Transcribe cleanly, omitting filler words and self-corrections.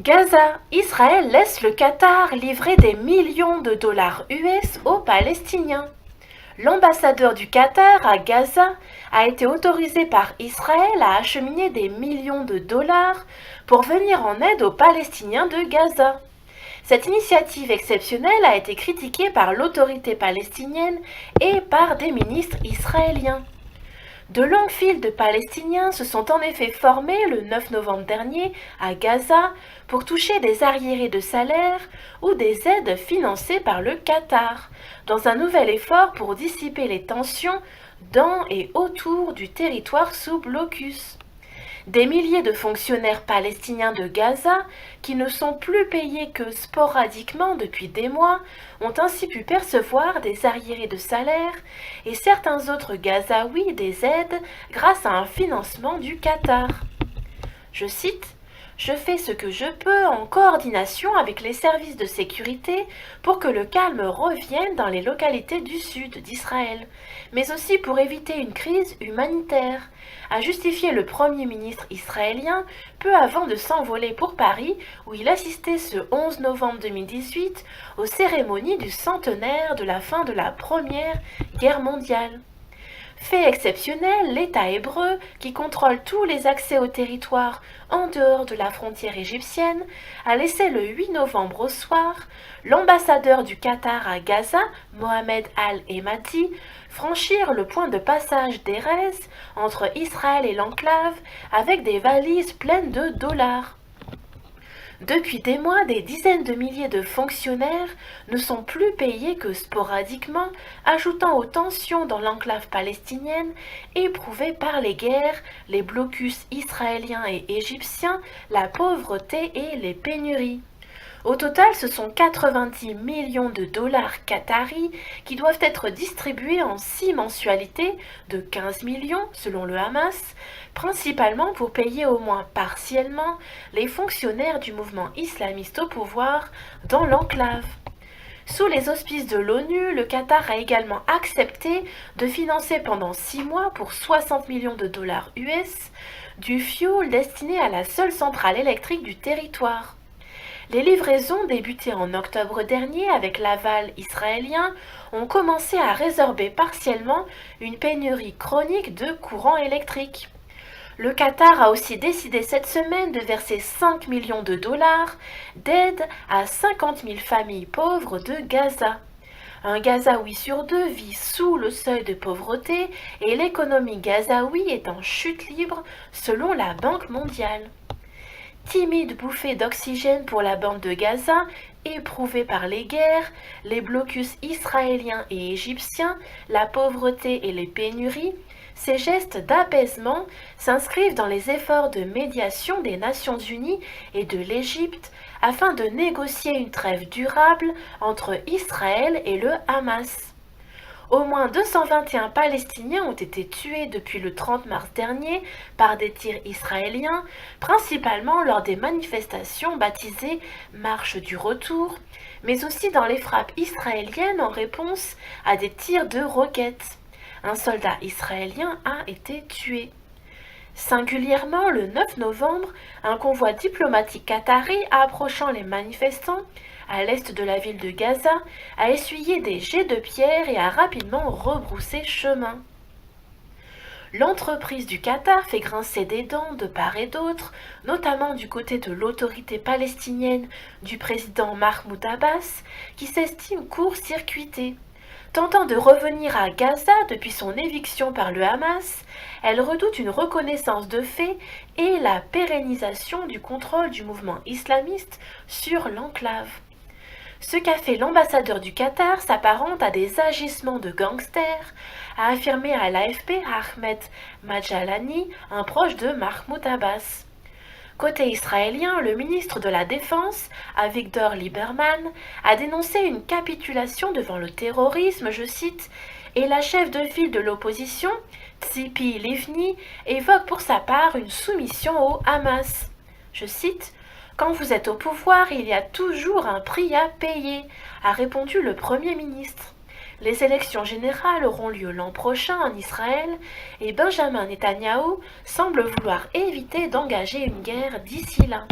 Gaza, Israël laisse le Qatar livrer des millions de dollars US aux Palestiniens. L'ambassadeur du Qatar à Gaza a été autorisé par Israël à acheminer des millions de dollars pour venir en aide aux Palestiniens de Gaza. Cette initiative exceptionnelle a été critiquée par l'autorité palestinienne et par des ministres israéliens. De longues files de Palestiniens se sont en effet formées le 9 novembre dernier à Gaza pour toucher des arriérés de salaire ou des aides financées par le Qatar, dans un nouvel effort pour dissiper les tensions dans et autour du territoire sous blocus. Des milliers de fonctionnaires palestiniens de Gaza, qui ne sont plus payés que sporadiquement depuis des mois, ont ainsi pu percevoir des arriérés de salaire et certains autres Gazaouis des aides grâce à un financement du Qatar. Je cite: Je fais ce que je peux en coordination avec les services de sécurité pour que le calme revienne dans les localités du sud d'Israël, mais aussi pour éviter une crise humanitaire, a justifié le Premier ministre israélien peu avant de s'envoler pour Paris où il assistait ce 11 novembre 2018 aux cérémonies du centenaire de la fin de la Première Guerre mondiale. Fait exceptionnel, l'État hébreu, qui contrôle tous les accès au territoire en dehors de la frontière égyptienne, a laissé le 8 novembre au soir l'ambassadeur du Qatar à Gaza, Mohamed Al-Emadi, franchir le point de passage d'Erez entre Israël et l'enclave avec des valises pleines de dollars. Depuis des mois, des dizaines de milliers de fonctionnaires ne sont plus payés que sporadiquement, ajoutant aux tensions dans l'enclave palestinienne éprouvée par les guerres, les blocus israéliens et égyptiens, la pauvreté et les pénuries. Au total, ce sont 90 millions de dollars qataris qui doivent être distribués en 6 mensualités de 15 millions selon le Hamas, principalement pour payer au moins partiellement les fonctionnaires du mouvement islamiste au pouvoir dans l'enclave. Sous les auspices de l'ONU, le Qatar a également accepté de financer pendant 6 mois pour 60 millions de dollars US du fioul destiné à la seule centrale électrique du territoire. Les livraisons débutées en octobre dernier avec l'aval israélien ont commencé à résorber partiellement une pénurie chronique de courant électrique. Le Qatar a aussi décidé cette semaine de verser 5 millions de dollars d'aide à 50 000 familles pauvres de Gaza. Un Gazaoui sur 2 vit sous le seuil de pauvreté et l'économie gazaoui est en chute libre selon la Banque mondiale. Timide bouffée d'oxygène pour la bande de Gaza, éprouvée par les guerres, les blocus israéliens et égyptiens, la pauvreté et les pénuries, ces gestes d'apaisement s'inscrivent dans les efforts de médiation des Nations Unies et de l'Égypte afin de négocier une trêve durable entre Israël et le Hamas. Au moins 221 Palestiniens ont été tués depuis le 30 mars dernier par des tirs israéliens, principalement lors des manifestations baptisées Marche du Retour, mais aussi dans les frappes israéliennes en réponse à des tirs de roquettes. Un soldat israélien a été tué. Singulièrement, le 9 novembre, un convoi diplomatique qatari approchant les manifestants à l'est de la ville de Gaza a essuyé des jets de pierre et a rapidement rebroussé chemin. L'entreprise du Qatar fait grincer des dents de part et d'autre, notamment du côté de l'autorité palestinienne du président Mahmoud Abbas, qui s'estime court-circuitée. Tentant de revenir à Gaza depuis son éviction par le Hamas, elle redoute une reconnaissance de fait et la pérennisation du contrôle du mouvement islamiste sur l'enclave. Ce qu'a fait l'ambassadeur du Qatar s'apparente à des agissements de gangsters, a affirmé à l'AFP Ahmed Majalani, un proche de Mahmoud Abbas. Côté israélien, le ministre de la Défense, Avigdor Lieberman, a dénoncé une capitulation devant le terrorisme, je cite, et la chef de file de l'opposition, Tzipi Livni, évoque pour sa part une soumission au Hamas. Je cite, Quand vous êtes au pouvoir, il y a toujours un prix à payer, a répondu le Premier ministre. Les élections générales auront lieu l'an prochain en Israël et Benjamin Netanyahou semble vouloir éviter d'engager une guerre d'ici là.